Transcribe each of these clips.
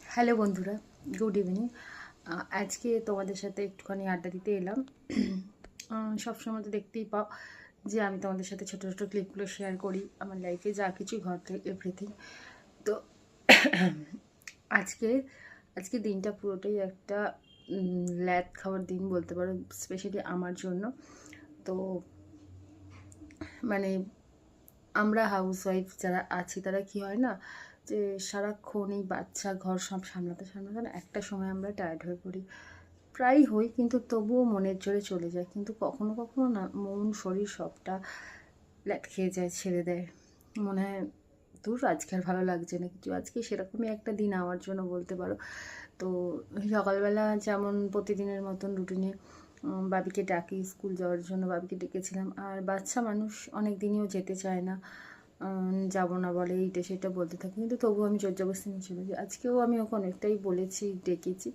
Hello বন্ধুরা, good evening. আজকে তোমাদের সাথে একটুখানি আড্ডা দিতে এলাম। সবসময় তো দেখতেই পাও যে আমি তোমাদের সাথে ছোটো ছোটো ক্লিপগুলো শেয়ার করি, আমার লাইফে যা কিছু ঘটে এভরিথিং। তো আজকে আজকে দিনটা পুরোটাই একটা ল্যাদ খাওয়ার দিন বলতে পারো, স্পেশালি আমার জন্য। তো মানে আমরা হাউসওয়াইফ যারা আছি তারা কি হয় না, যে সারাক্ষণ এই বাচ্চা ঘর সব সামলাতে সামলাতে না একটা সময় আমরা টায়ার্ড হয়ে পড়ি। প্রায়ই হই, কিন্তু তবুও মনের জোরে চলে যায়। কিন্তু কখনো কখনো না মন শরীর সবটা ল্যাট খেয়ে যায়, ছেড়ে দেয়। মনে হয় দূর, আজকে আর ভালো লাগছে না কিছু। আজকে সেরকমই একটা দিন আমার জন্য বলতে পারো। তো সকালবেলা যেমন প্রতিদিনের মতন রুটিনে বাবিকে ডাকি, স্কুল যাওয়ার জন্য বাবিকে ডেকেছিলাম। আর বাচ্চা মানুষ অনেক দিনইও যেতে চায় না, যাব না বলে, এইটা সেটা বলতে থাকে, কিন্তু তবুও আমি জোর জবরদস্তি নিয়ে চলে যাই। আজকেও আমি ওকে অনেকটাই বলেছি, ডেকেছি,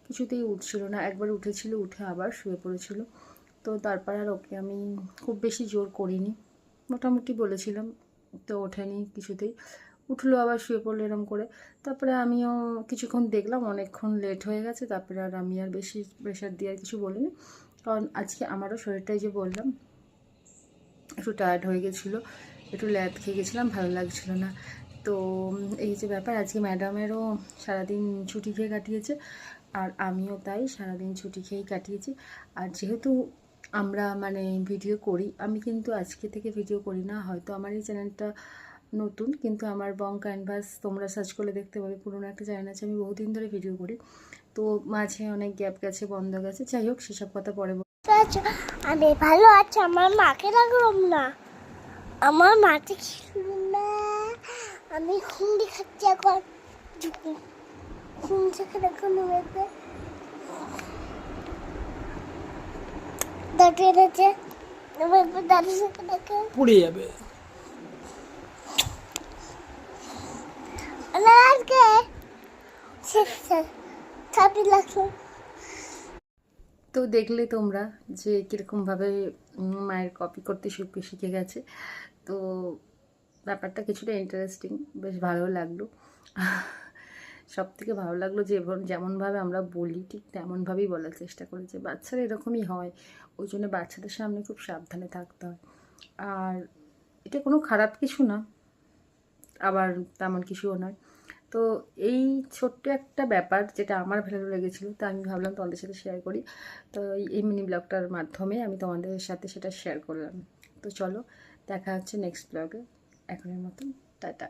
কিছুতেই উঠছিল না। একবার উঠেছিল, উঠে আবার শুয়ে পড়েছিল। তো তারপর আর ওকে আমি খুব বেশি জোর করিনি, মোটামুটি বলেছিলাম। তো ওঠেনি কিছুতেই, উঠলো আবার শুয়ে পড়লো এরম করে। তারপরে আমিও কিছুক্ষণ দেখলাম, অনেকক্ষণ লেট হয়ে গেছে। তারপরে আর আমি আর বেশি প্রেশার দিয়ে আর কিছু বলিনি, কারণ আজকে আমারও শরীরটাই যে বললাম একটু টায়ার্ড হয়ে গেছিলো, একটু ল্যাদ খেয়ে গেছিলাম, ভালো লাগছিলো না। তো এই যে ব্যাপার, আজকে ম্যাডামেরও সারাদিন ছুটি খেয়ে কাটিয়েছে, আর আমিও তাই সারাদিন ছুটি খেয়েই কাটিয়েছি। আর যেহেতু আমরা মানে ভিডিও করি, আমি কিন্তু আজকে থেকে ভিডিও করি না, হয়তো আমার এই চ্যানেলটা নতুন, কিন্তু আমার বং ক্যানভাস তোমরা সার্চ করলে দেখতে পাবে, পুরোনো একটা চ্যানেল আছে। আমি বহুদিন ধরে ভিডিও করি, তো মাঝে অনেক গ্যাপ গেছে, বন্ধ গেছে। যাই হোক, সেসব কথা পরে আমি ভালো আছি। আমার মাকে রাখলাম না, আমার মাকে ছিল না। আমি খুন্ডি খাচ্ছি এখন, খুন থেকে দেখো নেবে দাঁড়িয়ে আছে। দাঁড়িয়ে দেখে পুড়ে যাবে। আজকে ছাবি লাগছে। তো দেখলে তোমরা যে কীরকমভাবে মায়ের কপি করতে শিখে গেছে। তো ব্যাপারটা কিছুটা ইন্টারেস্টিং, বেশ ভালো লাগলো। সব থেকে ভালো লাগলো যে যেমনভাবে আমরা বলি ঠিক তেমনভাবেই বলার চেষ্টা করেছে। বাচ্চারা এরকমই হয়, ওই জন্য বাচ্চাদের সামনে খুব সাবধানে থাকতে হয়। আর এটা কোনো খারাপ কিছু না, আবার তেমন কিছুও নয়। তো এই ছোট্ট একটা ব্যাপার যেটা আমার ভালো লেগেছিলো, তা আমি ভাবলাম তোমাদের সাথে শেয়ার করি। তো এই মিনি ব্লগটার মাধ্যমে আমি তোমাদের সাথে সেটা শেয়ার করলাম। তো চলো, দেখা হচ্ছে নেক্সট ব্লগে। এখনের মতন টাটা।